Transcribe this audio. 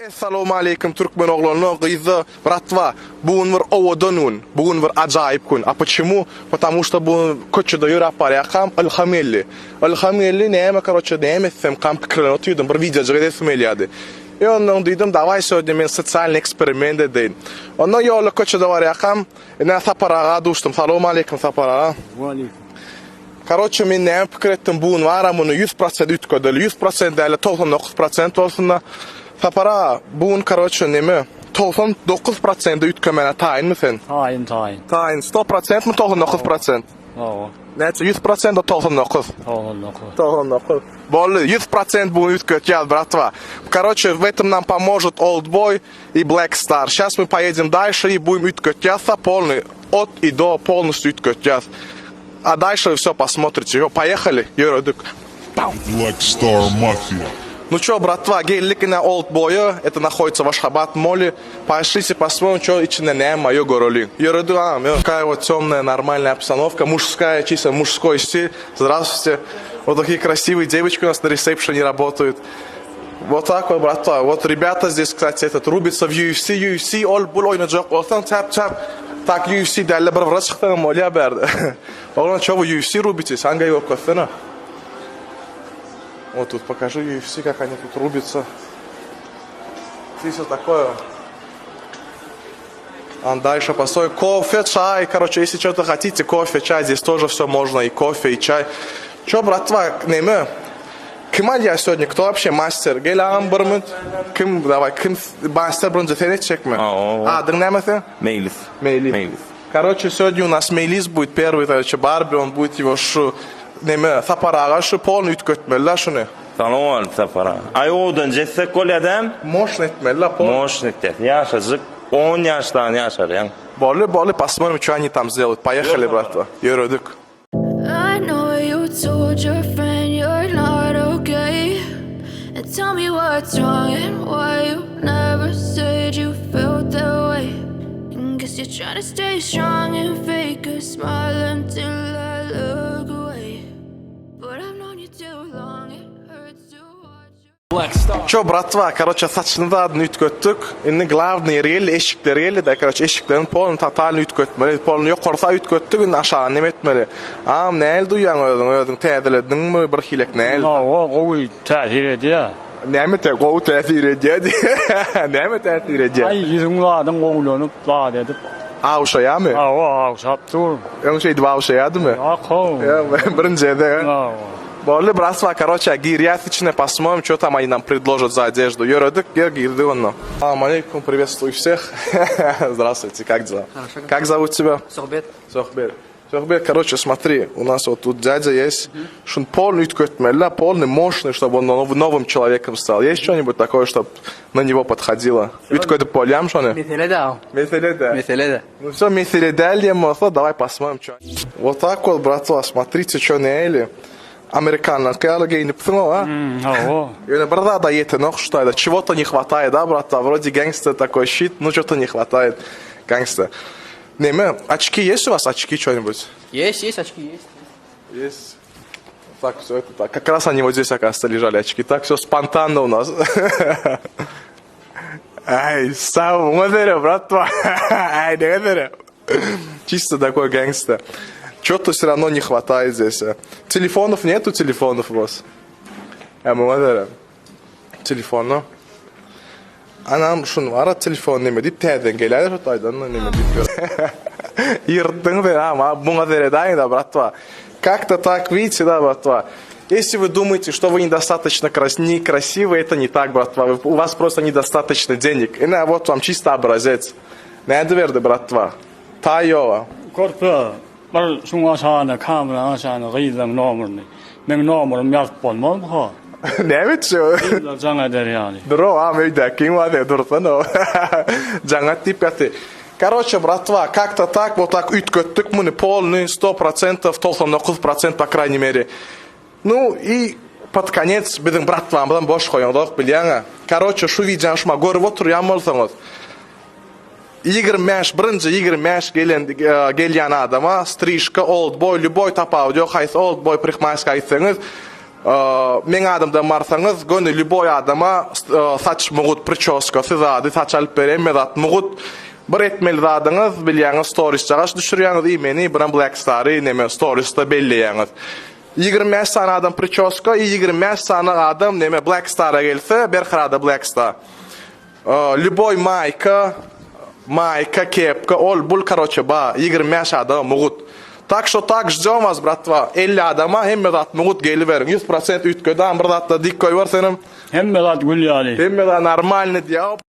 Assalamu alaikum Türkmen oğlanlar, kızı, bratva. Bugün bir ovodonun, bugün bir acayip gün. A почему? Потому что bu koçuda yürüp barayakam Alhamelli. Alhamelli neyme karoça neyme etsem kam fikirlen otuyordum. Bir video çekesim eliyadi. I ondan dedim, davay söyledi men sosyal eksperiment edeyim. Ondan yolla koçuda barayakam. Ne saparağa düştüm. Assalamu alaikum saparağa. Короче, men neyme fikir ettim bugün var ama 100% ütködeli. 100% değil 99% olsun da. Sapara, bugün короче nemi? 99% ütkömene tayin mi sen? Tayin. Tayin 100% mi 99%? Oo. Neçe 100% da 99? 99. Более 100% будет ütköteceğiz, братва. Короче, в этом нам поможет Old Boy и Black Star. Сейчас мы поедем дальше и будем ütköteceğiz полный, от и до полностью ütköteceğiz. А дальше вы все посмотрите. Поехали, Юродук. Black Star Mafia. Ну что, братва, geldik на Old Boy'u. Это находится в Ашхабад моле. Пошлите посмотрим, что içinde не мое гороли. Юродук, такая вот темная нормальная обстановка. Мужская, чисто мужской стиль. Здравствуйте. Вот такие красивые девочки у нас на ресепшене работают. Вот так вот, братва. Вот ребята здесь, кстати, этот рубится в UFC, Old Boy oynayacak olsan tap. Так, UFC derler, bir vıra çıktığım molya berdi. Oğlum, что вы UFC рубитесь? Hangi yok kafana? Вот тут покажу UFC, как они тут рубятся. Здесь вот такое. А дальше постой. Кофе, чай. Короче, если что-то хотите, кофе, чай. Здесь тоже все можно. И кофе, и чай. Че, братва, неме? Kim ya сегодня? Кто вообще мастер? Gelen Barmut. Kim? Давай, kim мастер бронза фенечек ми? Adın ne mesela? Мейлис. Короче, сегодня у нас Мейлис будет первый, короче, Барби, он будет его Сапарага полный ütkötmeli şunu. Tamam Safara. Ayoldan cesse kolyadam. Moşn etmeli pol. Moşn etmeli. Yaşacık 10 yaştan yaşar yani. Боли, посмотрим, что они там сделают. Поехали, братва. Юродук. I know you told your friend you're not okay. And tell me what's wrong and why you never said you felt that way. And guess you're trying to stay strong and fake a smile until I look away. But I've known you too long, it hurts to watch you. Что, братва, короче, saçını da ütköttük. Şimdi главный рель, eşikleri reli de, короче, eşiklerin polunu total ütkötmeli. Polunu yukarısa ütköttük, şimdi aşağı nem etmeli. Ağam, ne el duyan ödün, teğdiledin mi bir hilek ne el? O tesir ediyor. Ne mi o tesir ediyor? Ne mi tesir ediyor? Ay yüzünlerden oğlanıp daha dedi. Avşaya mı? Aa, saptur. Onun şeydi bu avşayadı mı? Akıl. Birinci de. Боли, братва, короче, гирятичне посмотрим, что там они нам предложат за одежду. Юродук, гирды он. Салам алейкум, приветствую всех. Здравствуйте, как дела? Хорошо. Как зовут тебя? Сохбет. Сохбет, короче, смотри, у нас вот тут дядя есть. Шун полный үткөтмелла, полный мощный, чтобы он новым человеком стал. Есть что-нибудь такое, чтобы на него подходило? Үткөтіп полям, что ли? Меселеда. Ну все, меселеда, давай посмотрим, что. Вот так вот, братва, смотрите, что неэли. Американцы, когда гейніп а? И брата да ете, но что это? Чего-то не хватает, да, брата? Вроде гангстер такой щит, ну что-то не хватает. Гангстер. Неме, очки есть у вас? Очки что-нибудь? Есть, очки есть. Есть. Так, все это так. Как раз они вот здесь, оказывается, лежали очки. Так, все спонтанно у нас. Ай, сам, братва. Ай, не чисто такой гангстер. Чего-то все равно не хватает здесь. Телефонов нету телефонов у вас? Телефон, А нам шун var telefon neme deyip teyden gelir şu taydan neme deyip. Yırttın ve ama buna vereдай да, братва. Как-то так, видите, да, братва. Если вы думаете, что вы недостаточно некрасивы, это не так, братва. У вас просто недостаточно денег. И вот вам чисто образец. Недоверды, братва. Тайова. Korktu. Var şuna kamera aşağına gıyıdan nomurni. Ben nomurum yapmam mı ha? Ne biçim? Canı der yani. Bro, мой ким ваде дурсано. Жаңа тип это. Короче, братва, как-то так, вот так үткөттük мы полный 100%, 99% по крайней мере. Ну и под конец bizim братвамыздан бош коёндук, билеңа. Короче, шу видеоны шума көрүп отурган болсоңуз. 20 yaş gelyen adama, strişka, old boy, любой тап аудио, хайс old boy, прихмайска айтсаңыз, Men adamdan marsanız gönüllü boy adama saç mugut prическа zady saç alıp berem medat mugut bir etmeli zadınız bilýäňiz stories çagaş düşürýäňiz imeni bilen Black Star'y neme stories'ta belleýäňiz. 25 sana adam prическа, 25 sana adam neme Black Star'a gelse berhirada Black Star. Любой майка, кепка, ol короче, 25 adam mugut. Так что так ждём вас, братва. 50 adama hemme zat mugut geliveriň. 100% ütköden bir zatda dik koýbar senem. Hemme zat gülýäli. Hemme da normalny diýip